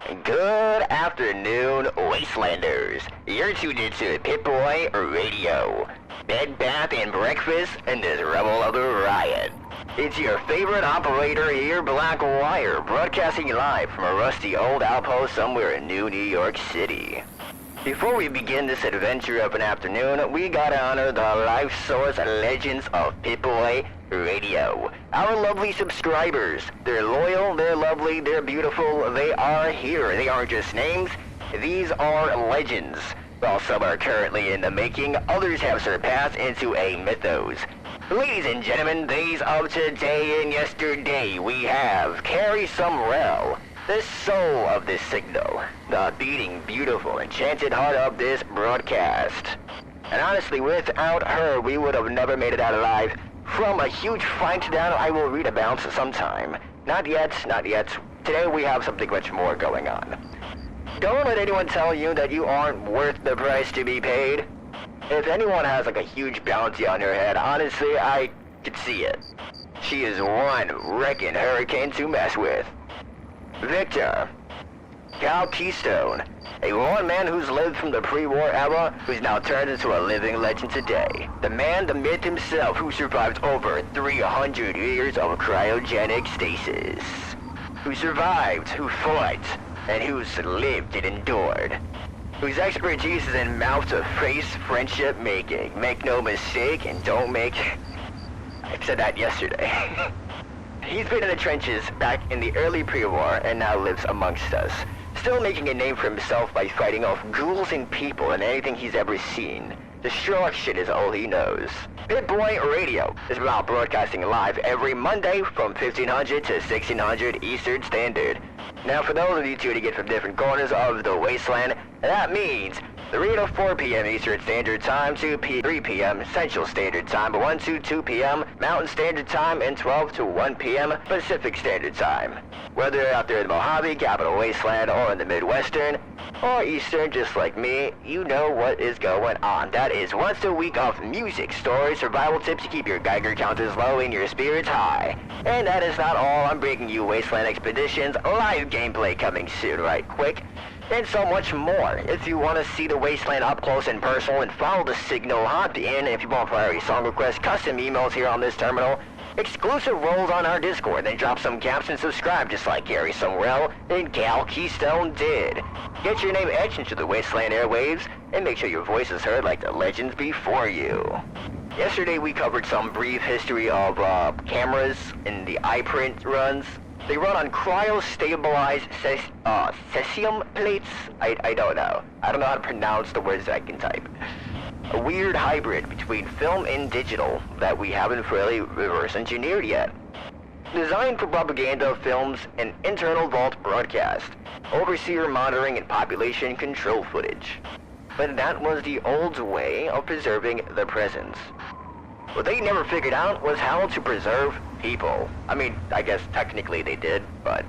Good afternoon, Wastelanders. You're tuned into Pip-Boy Radio. Bed, bath, and breakfast in this revel of the riot. It's your favorite operator here, Blackwire, broadcasting live from a rusty old outpost somewhere in New York City. Before we begin this adventure of an afternoon, we gotta honor the life source legends of Pip-Boy Radio. Our lovely subscribers. They're loyal, they're lovely, they're beautiful, they are here. They aren't just names, these are legends. While some are currently in the making, others have surpassed into a mythos. Ladies and gentlemen, days of today and yesterday, we have Carrie Sumrell, the soul of this signal, the beating, beautiful, enchanted heart of this broadcast. And honestly, without her, we would have never made it out alive from a huge fight that I will read about sometime. Not yet, not yet. Today we have something much more going on. Don't let anyone tell you that you aren't worth the price to be paid. If anyone has like a huge bounty on her head, honestly, I could see it. She is one wrecking hurricane to mess with. Victor, Cal Keystone, a one man who's lived from the pre-war era, who's now turned into a living legend today. The man, the myth himself, who survived over 300 years of cryogenic stasis. Who survived, who fought, and who's lived and endured. Whose expertise is in mouth-to-face friendship making. Make no mistake, and don't make... I said that yesterday. He's been in the trenches back in the early pre-war and now lives amongst us. Still making a name for himself by fighting off ghouls and people and anything he's ever seen. Destruction is all he knows. Pip-Boy Radio is about broadcasting live every Monday from 1500 to 1600 Eastern Standard. Now for those of you tuning in from different corners of the Wasteland, that means 3 to 4 p.m. Eastern Standard Time, 3 p.m. Central Standard Time, 1 to 2 p.m. Mountain Standard Time, and 12 to 1 p.m. Pacific Standard Time. Whether you're out there in the Mojave, Capital Wasteland, or in the Midwestern, or Eastern just like me, you know what is going on. That is once a week of music, stories, survival tips to keep your Geiger counters low and your spirits high. And that is not all. I'm bringing you Wasteland Expeditions, live gameplay coming soon right quick, and so much more. If you want to see the Wasteland up close and personal and follow the signal, hop in. If you want priority song requests, custom emails here on this terminal, exclusive roles on our Discord, then drop some caps and subscribe just like Gary Sumrell and Cal Keystone did. Get your name etched into the Wasteland airwaves and make sure your voice is heard like the legends before you. Yesterday we covered some brief history of cameras in the iPrint runs. They run on cryo-stabilized cesium plates? I don't know. I don't know how to pronounce the words that I can type. A weird hybrid between film and digital that we haven't really reverse engineered yet. Designed for propaganda films and internal vault broadcast, overseer monitoring and population control footage. But that was the old way of preserving the presence. What they never figured out was how to preserve people. I mean, I guess technically they did, but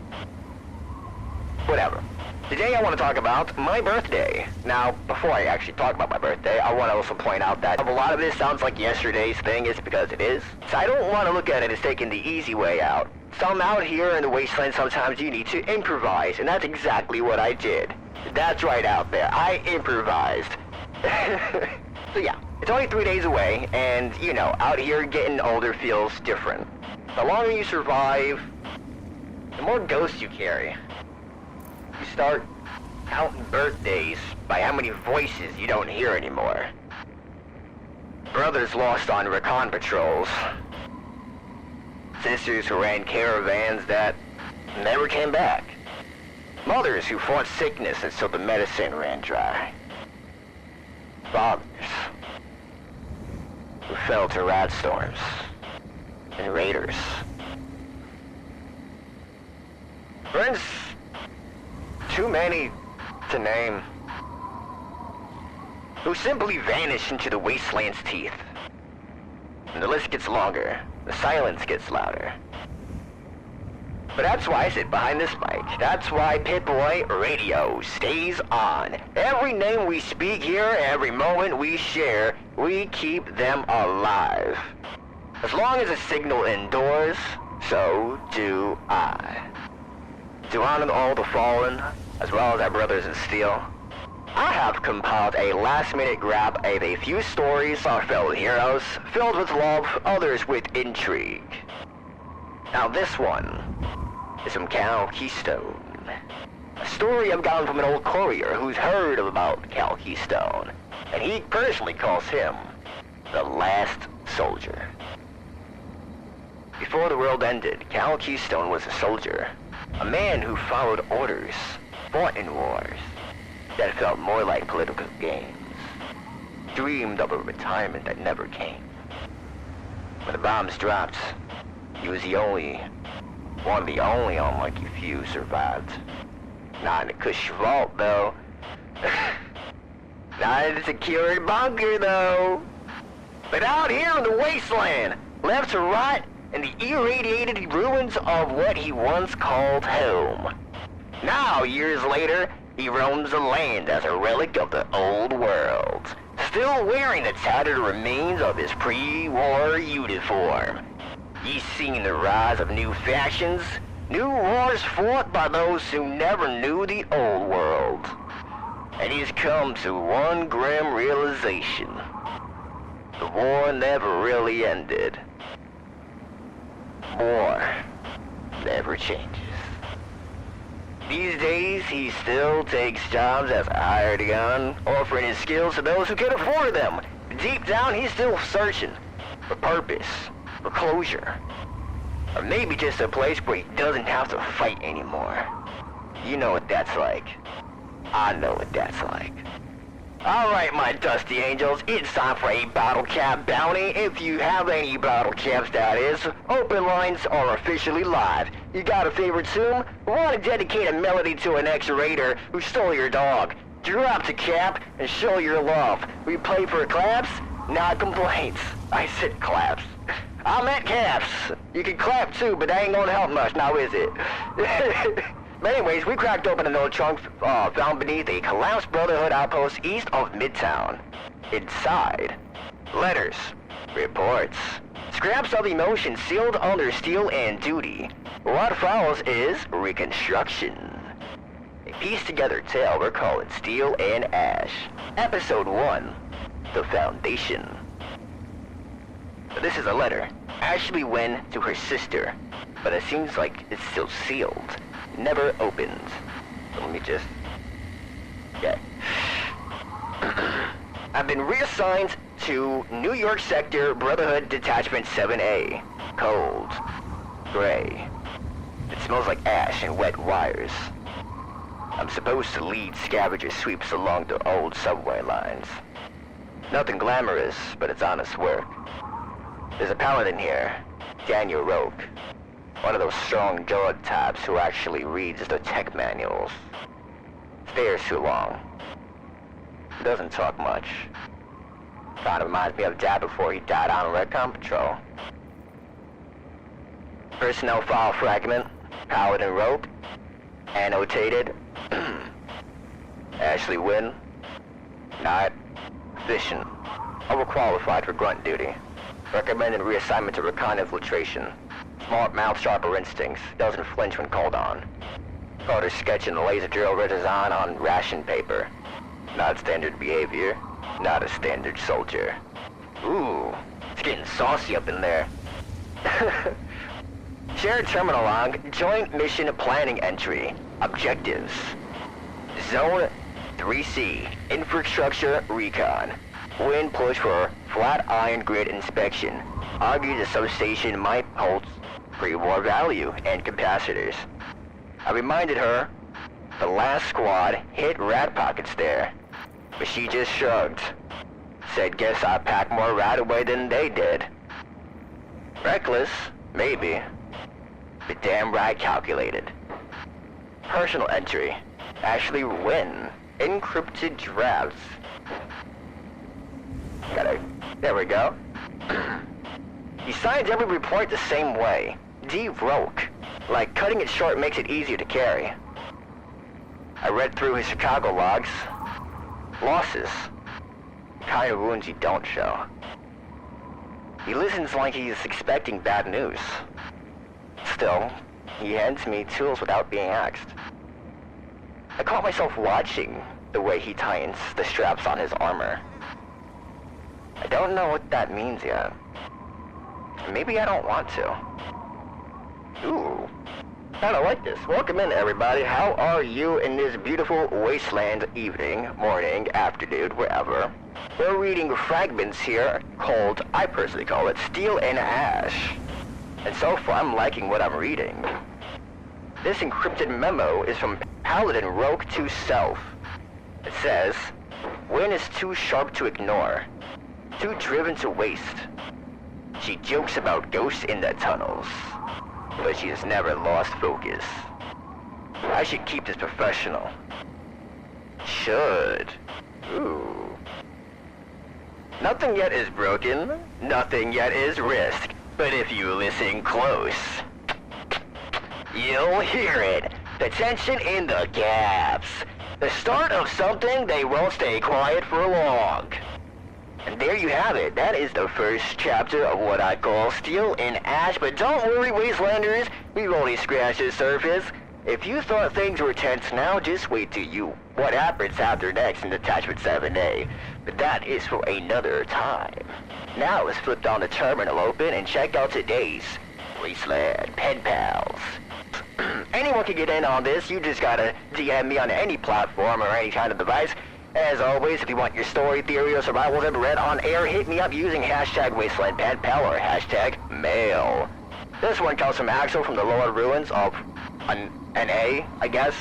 whatever. Today I want to talk about my birthday. Now, before I actually talk about my birthday, I want to also point out that if a lot of this sounds like yesterday's thing, it's because it is. So I don't want to look at it as taking the easy way out. Some out here in the Wasteland, sometimes you need to improvise, and that's exactly what I did. That's right out there. I improvised. So yeah, it's only 3 days away, and, you know, out here getting older feels different. The longer you survive, the more ghosts you carry. You start counting birthdays by how many voices you don't hear anymore. Brothers lost on recon patrols. Sisters who ran caravans that never came back. Mothers who fought sickness until the medicine ran dry. Fathers who fell to rat storms and raiders. Friends, too many to name, who simply vanish into the wasteland's teeth. And the list gets longer, the silence gets louder. But that's why I sit behind this mic. That's why Pip-Boy Radio stays on. Every name we speak here, every moment we share, we keep them alive. As long as the signal endures, so do I. To honor all the fallen, as well as our brothers in steel, I have compiled a last-minute grab of a few stories of fellow heroes, filled with love, others with intrigue. Now this one is from Cal Keystone. A story I've gotten from an old courier who's heard about Cal Keystone, and he personally calls him the Last Soldier. Before the world ended, Cal Keystone was a soldier, a man who followed orders, fought in wars that felt more like political games, dreamed of a retirement that never came. When the bombs dropped, he was one of the only unlucky few who survived. Not in the cush vault, though. Not in the secured bunker, though. But out here in the wasteland, left to rot in the irradiated ruins of what he once called home. Now, years later, he roams the land as a relic of the old world, still wearing the tattered remains of his pre-war uniform. He's seen the rise of new factions, new wars fought by those who never knew the old world. And he's come to one grim realization. The war never really ended. War never changes. These days, he still takes jobs as a hired gun, offering his skills to those who can afford them. Deep down, he's still searching for purpose, for closure, or maybe just a place where he doesn't have to fight anymore. You know what that's like. I know what that's like. Alright, my dusty angels, it's time for a bottle cap bounty. If you have any bottle caps, that is. Open lines are officially live. You got a favorite tune? Want to dedicate a melody to an ex-raider who stole your dog? Drop the cap and show your love. We play for claps, not complaints. I said claps. I meant caps. You can clap too, but that ain't gonna help much, now is it? But anyways, we cracked open an old trunk found beneath a collapsed Brotherhood Outpost east of Midtown. Inside, letters, reports, scraps of emotion sealed under steel and duty. What follows is reconstruction. A pieced-together tale we're calling Steel and Ash. Episode 1, The Foundation. This is a letter Ashley went to her sister, but it seems like it's still sealed. Never opened. So let me just... Okay. I've been reassigned to New York Sector Brotherhood Detachment 7A. Cold. Gray. It smells like ash and wet wires. I'm supposed to lead scavenger sweeps along the old subway lines. Nothing glamorous, but it's honest work. There's a paladin here, Daniel Roque. One of those strong-jawed types who actually reads the tech manuals. Stares too long. Doesn't talk much. Kinda reminds me of Dad before he died on Recon Patrol. Personnel file fragment, Paladin Roque, annotated, Ashley Wynn, not efficient, overqualified for grunt duty. Recommended reassignment to recon infiltration. Smart mouth, sharper instincts, doesn't flinch when called on. Carter's sketching the laser drill redesign on ration paper. Not standard behavior, not a standard soldier. Ooh, it's getting saucy up in there. Shared terminal log, joint mission planning entry. Objectives. Zone 3C, infrastructure recon. Wind push for flat iron grid inspection. Argued the substation might hold pre-war value and capacitors. I reminded her the last squad hit rat pockets there, but she just shrugged. Said guess I packed more rat away than they did. Reckless, maybe, but damn right calculated. Personal entry, Ashley Wynn, encrypted drafts. There we go. He signs every report the same way. D. Roque. Like cutting it short makes it easier to carry. I read through his Chicago logs. Losses. The kind of wounds you don't show. He listens like he's expecting bad news. Still, He hands me tools without being asked. I caught myself watching the way he tightens the straps on his armor. I don't know what that means yet. Maybe I don't want to. Ooh, kinda like this. Welcome in, everybody. How are you in this beautiful Wasteland evening, morning, afternoon, wherever? We're reading fragments here called, I personally call it, Steel and Ash. And so far, I'm liking what I'm reading. This encrypted memo is from Paladin Rogue to Self. It says, Wynn is too sharp to ignore, too driven to waste. She jokes about ghosts in the tunnels, but she has never lost focus. I should keep this professional. Should. Ooh. Nothing yet is broken, nothing yet is risked, but if you listen close, you'll hear it. The tension in the gaps. The start of something they won't stay quiet for long. And there you have it. That is the first chapter of what I call Steel and Ash. But don't worry, Wastelanders. We've only scratched the surface. If you thought things were tense now, just wait till what happens after next in Detachment 7A. But that is for another time. Now let's flip down the terminal open and check out today's Wasteland Pen Pals. Anyone can get in on this. You just gotta DM me on any platform or any kind of device. As always, if you want your story, theory, or survival tip read on air, hit me up using hashtag WastelandPenPal or hashtag mail. This one comes from Axel from the lower ruins of NA, I guess.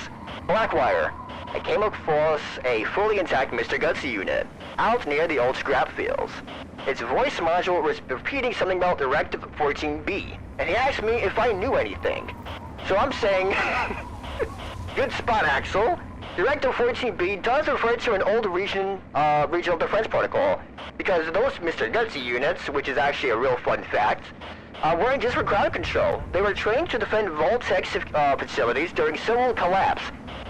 Blackwire. I came across a fully intact Mr. Gutsy unit out near the old scrap fields. Its voice module was repeating something about Directive 14B, and he asked me if I knew anything. So I'm saying, good spot, Axel. Directive 14B does refer to an old regional defense protocol, because those Mr. Gutsy units, which is actually a real fun fact, weren't just for ground control. They were trained to defend Vault-Tec facilities during civil collapse.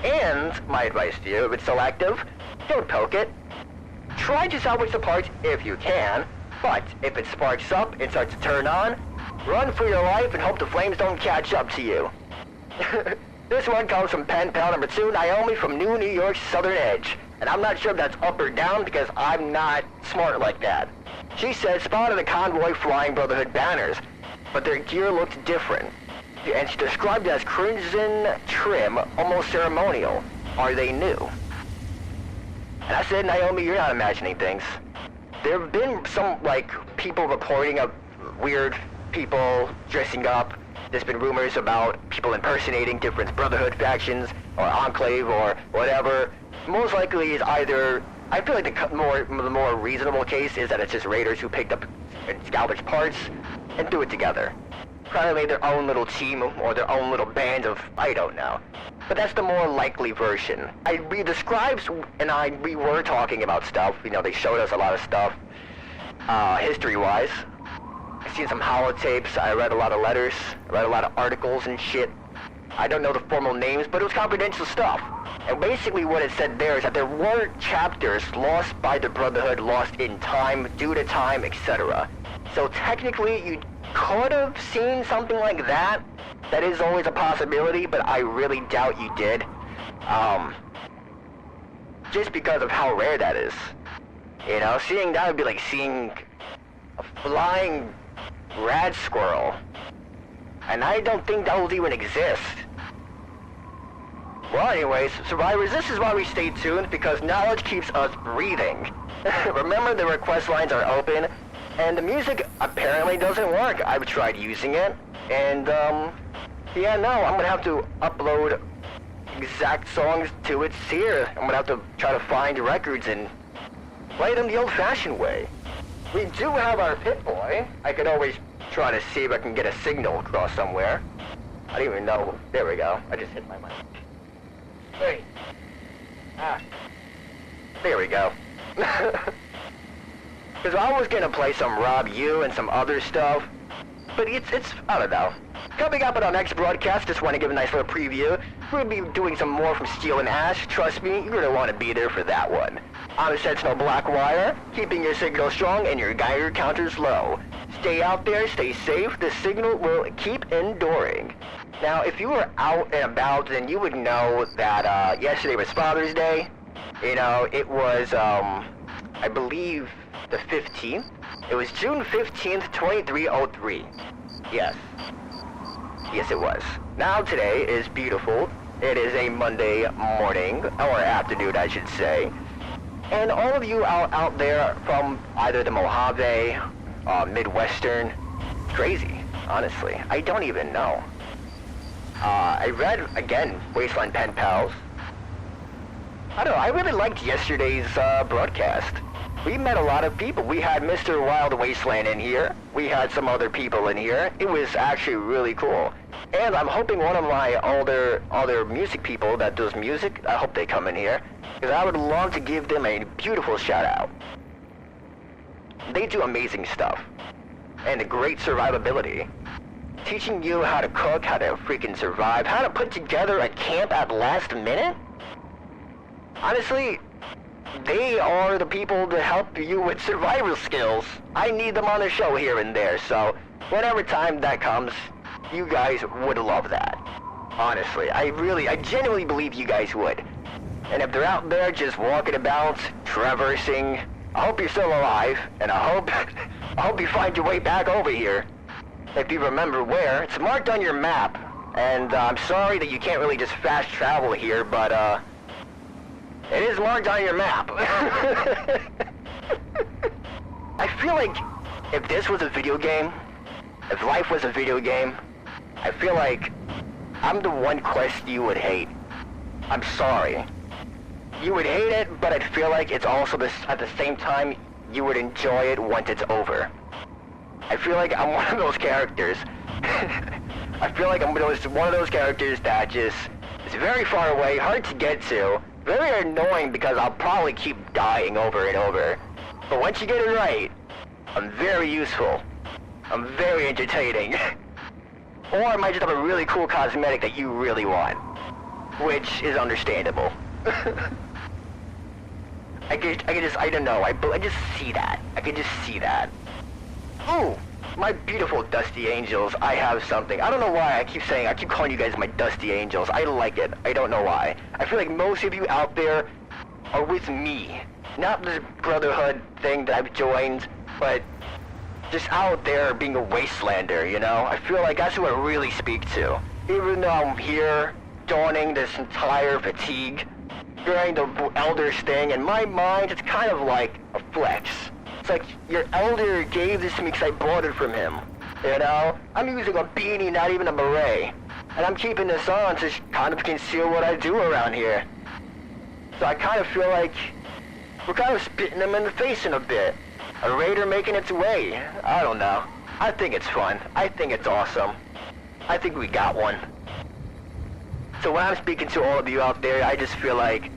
And, my advice to you, if it's still active, don't poke it. Try to salvage the parts if you can, but if it sparks up and starts to turn on, run for your life and hope the flames don't catch up to you. This one comes from pen pal number 2, Naomi from New York's southern edge. And I'm not sure if that's up or down because I'm not smart like that. She said spotted a convoy flying Brotherhood banners, but their gear looked different. And she described it as crimson trim, almost ceremonial. Are they new? And I said, Naomi, you're not imagining things. There have been some, people reporting of weird people dressing up. There's been rumors about people impersonating different Brotherhood factions, or Enclave, or whatever. Most likely is either, I feel like the more reasonable case is that it's just raiders who picked up and salvaged parts and threw it together. Probably made their own little team or their own little band of, I don't know. But that's the more likely version. The scribes and we were talking about stuff. They showed us a lot of stuff, history-wise. I've seen some holotapes, I read a lot of letters, I read a lot of articles and shit. I don't know the formal names, but it was confidential stuff. And basically what it said there is that there were chapters lost by the Brotherhood, lost in time, due to time, etc. So technically you could have seen something like that. That is always a possibility, but I really doubt you did. Just because of how rare that is. Seeing that would be like seeing a flying rad squirrel. And I don't think that will even exist. Well, anyways, survivors, this is why we stay tuned, because knowledge keeps us breathing. Remember, the request lines are open, and the music apparently doesn't work. I've tried using it, and, yeah, no, I'm gonna have to upload exact songs to its here. I'm gonna have to try to find records and play them the old-fashioned way. We do have our Pip-Boy. I could always try to see if I can get a signal across somewhere. I don't even know. There we go. I just hit my mic. Hey. There we go. Because I was gonna play some Rob U and some other stuff, but it's I don't know. Coming up in our next broadcast, just want to give a nice little preview. We'll be doing some more from Steel and Ash. Trust me, you're gonna want to be there for that one. I'm Sentinel Blackwire, keeping your signal strong and your Geiger counters low. stay out there, stay safe. The signal will keep enduring. Now, if you were out and about, then you would know that yesterday was Father's Day. You know, it was, I believe, the 15th. It was June 15th, 2303. Yes. Yes, it was. Now, today is beautiful. It is a Monday morning, or afternoon, I should say. And all of you out there from either the Mojave, Midwestern, crazy, honestly. I don't even know. I read, again, Wasteland Pen Pals. I don't know, I really liked yesterday's broadcast. We met a lot of people. We had Mr. Wild Wasteland in here. We had some other people in here. It was actually really cool. And I'm hoping one of my other music people that does music, I hope they come in here, because I would love to give them a beautiful shout out. They do amazing stuff. And a great survivability. Teaching you how to cook, how to freaking survive, how to put together a camp at last minute. Honestly, they are the people to help you with survival skills. I need them on the show here and there, so whatever time that comes, you guys would love that. Honestly, I genuinely believe you guys would. And if they're out there just walking about, traversing, I hope you're still alive, and I hope you find your way back over here. If you remember where, it's marked on your map. And I'm sorry that you can't really just fast travel here, but it is marked on your map. I feel like if this was a video game, if life was a video game, I feel like I'm the one quest you would hate. I'm sorry. You would hate it, but I'd feel like it's also at the same time you would enjoy it once it's over. I feel like I'm one of those characters. I feel like I'm one of those characters that just is very far away, hard to get to, very annoying because I'll probably keep dying over and over. But once you get it right, I'm very useful. I'm very entertaining. Or I might just have a really cool cosmetic that you really want, which is understandable. I don't know, I just see that. I can just see that. Ooh, my beautiful Dusty Angels, I have something. I don't know why I keep calling you guys my Dusty Angels. I like it. I don't know why. I feel like most of you out there are with me. Not this Brotherhood thing that I've joined, but just out there being a Wastelander, you know? I feel like that's who I really speak to. Even though I'm here, donning this entire fatigue, during the Elder's thing, in my mind, it's kind of like a flex. It's like, your elder gave this to me because I bought it from him, you know? I'm using a beanie, not even a beret. And I'm keeping this on to kind of conceal what I do around here. So I kind of feel like we're kind of spitting them in the face in a bit. A raider making its way. I don't know. I think it's fun. I think it's awesome. I think we got one. So when I'm speaking to all of you out there, I just feel like,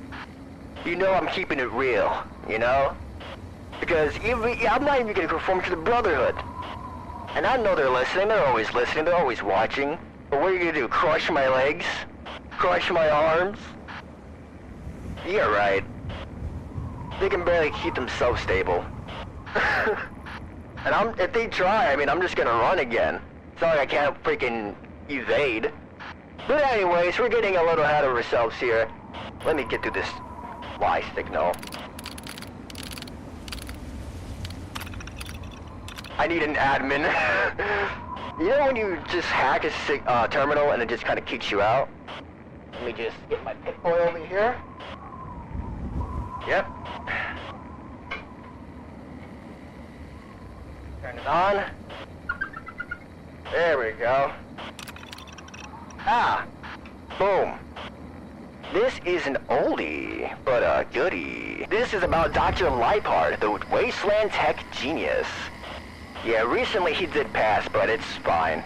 you know, I'm keeping it real, you know? Because I'm not even going to conform to the Brotherhood. And I know they're listening, they're always listening, they're always watching. But what are you going to do, crush my legs? Crush my arms? Yeah, right. They can barely keep themselves stable. And if they try, I mean, I'm just going to run again. It's not like I can't freaking evade. But anyways, we're getting a little ahead of ourselves here. Let me get through this Y signal. I need an admin. You know when you just hack a terminal and it just kind of kicks you out? Let me just get my Pip-Boy over here. Yep. Turn it on. There we go. Ah! Boom. This is an oldie, but a goodie. This is about Dr. Leipard, the Wasteland tech genius. Yeah, recently he did pass, but it's fine.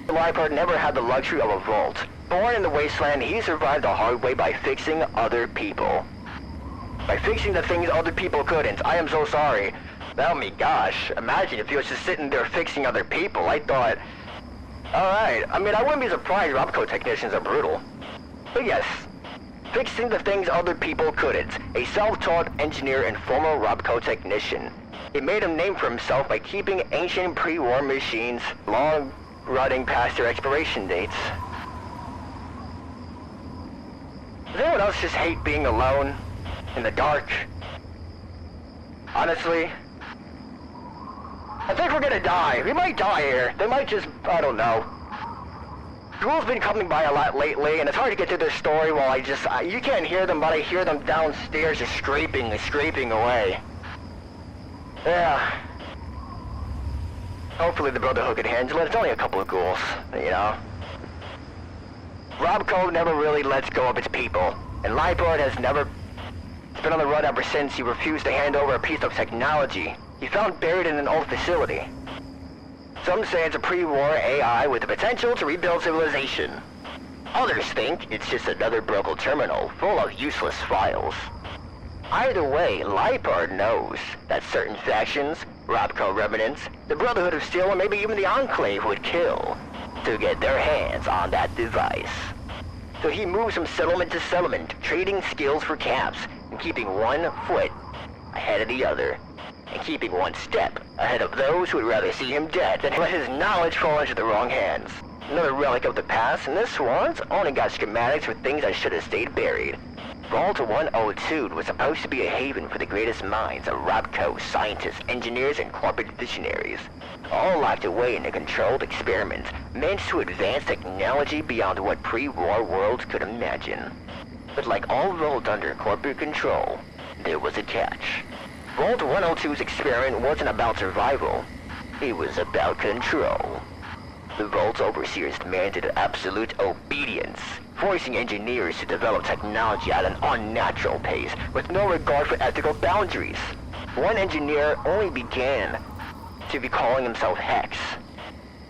Leipard never had the luxury of a vault. Born in the Wasteland, he survived the hard way by fixing other people. By fixing the things other people couldn't. I am so sorry. Oh my gosh, imagine if he was just sitting there fixing other people. I thought, alright, I mean, I wouldn't be surprised Robco technicians are brutal. But yes, fixing the things other people couldn't. A self-taught engineer and former Robco technician. He made a name for himself by keeping ancient pre-war machines long running past their expiration dates. Does anyone else just hate being alone in the dark? Honestly, I think we're gonna die. We might die here. They might just, I don't know. Ghouls been coming by a lot lately, and it's hard to get through their story while you can't hear them, but I hear them downstairs just scraping away. Yeah. Hopefully the Brotherhood could handle it. It's only a couple of ghouls, you know. Robco never really lets go of its people, and Livestreams has never been on the run ever since he refused to hand over a piece of technology he found buried in an old facility. Some say it's a pre-war AI with the potential to rebuild civilization. Others think it's just another broken terminal full of useless files. Either way, Livestreams knows that certain factions, Robco remnants, the Brotherhood of Steel, or maybe even the Enclave would kill to get their hands on that device. So he moves from settlement to settlement, trading skills for caps, and keeping one foot ahead of the other, and keeping one step ahead of those who would rather see him dead than let his knowledge fall into the wrong hands. Another relic of the past, and this one's only got schematics for things that should have stayed buried. Vault 102 was supposed to be a haven for the greatest minds of Robco, scientists, engineers, and corporate visionaries, all locked away in a controlled experiment meant to advance technology beyond what pre-war worlds could imagine. But like all vaults under corporate control, there was a catch. Vault 102's experiment wasn't about survival. It was about control. The Vault's overseers demanded absolute obedience, forcing engineers to develop technology at an unnatural pace with no regard for ethical boundaries. One engineer only began to be calling himself Hex.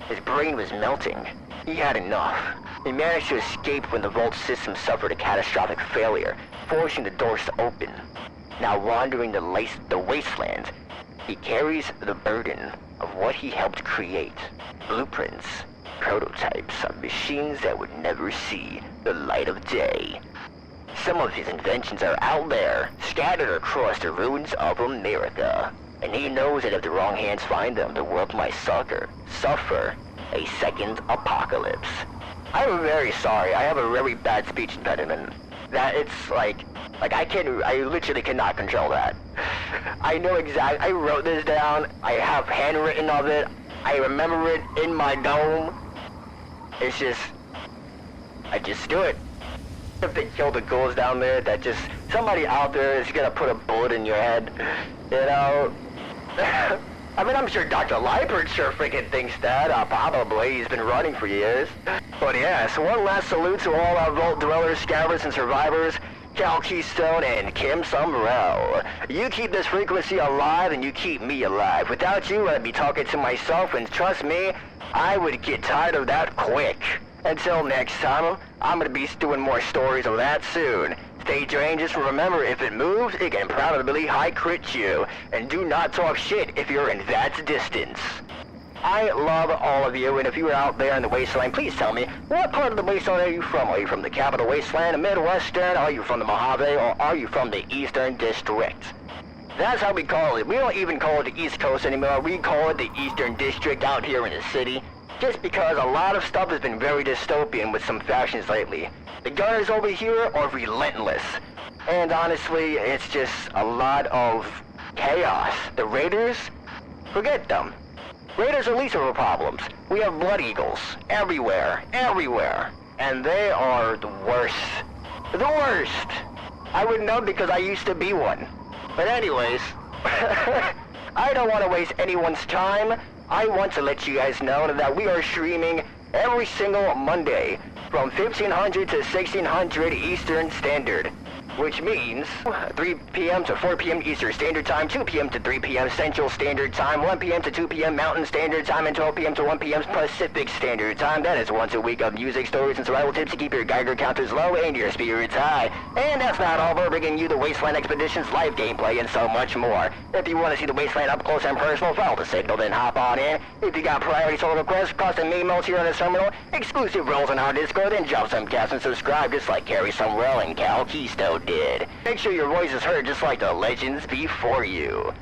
His brain was melting. He had enough. He managed to escape when the Vault system suffered a catastrophic failure, forcing the doors to open. Now wandering the Wasteland, he carries the burden of what he helped create. Blueprints, prototypes of machines that would never see the light of day. Some of his inventions are out there, scattered across the ruins of America. And he knows that if the wrong hands find them, the world might suffer a second apocalypse. I'm very sorry, I have a very bad speech impediment. That it's like I literally cannot control that. I know exactly, I wrote this down, I have handwritten of it, I remember it in my dome. It's just, I just do it. If they kill the ghouls down there, that just, somebody out there is gonna put a bullet in your head, you know? I mean, I'm sure Dr. Liebert sure freaking thinks that, probably, he's been running for years. But yes, one last salute to all our Vault Dwellers, Scavengers, and Survivors, Cal Keystone, and Kim Sumrell. You keep this frequency alive, and you keep me alive. Without you, I'd be talking to myself, and trust me, I would get tired of that quick. Until next time, I'm gonna be doing more stories of that soon. Stay drained, just remember, if it moves, it can probably high crit you. And do not talk shit if you're in that distance. I love all of you, and if you are out there in the Wasteland, please tell me, what part of the Wasteland are you from? Are you from the capital Wasteland, the Midwestern, are you from the Mojave, or are you from the Eastern District? That's how we call it. We don't even call it the East Coast anymore. We call it the Eastern District out here in the city. Just because a lot of stuff has been very dystopian with some factions lately. The gunners over here are relentless. And honestly, it's just a lot of chaos. The raiders, forget them. Raiders are least of our problems. We have Blood Eagles everywhere. And they are the worst. The worst! I would know because I used to be one. But anyways, I don't want to waste anyone's time. I want to let you guys know that we are streaming every single Monday from 1500 to 1600 Eastern Standard, which means 3 p.m. to 4 p.m. Eastern Standard Time, 2 p.m. to 3 p.m. Central Standard Time, 1 p.m. to 2 p.m. Mountain Standard Time, and 12 p.m. to 1 p.m. Pacific Standard Time. That is once a week of music, stories, and survival tips to keep your Geiger counters low and your spirits high. And that's not all. We're bringing you the Wasteland Expeditions live gameplay and so much more. If you want to see the Wasteland up close and personal, follow the signal, then hop on in. If you got priority solo requests, custom emails here on the terminal, exclusive roles on our Discord, then jump some cats and subscribe just like Carrie Sumrell and Cal Keystone did. Make sure your voice is heard just like the legends before you.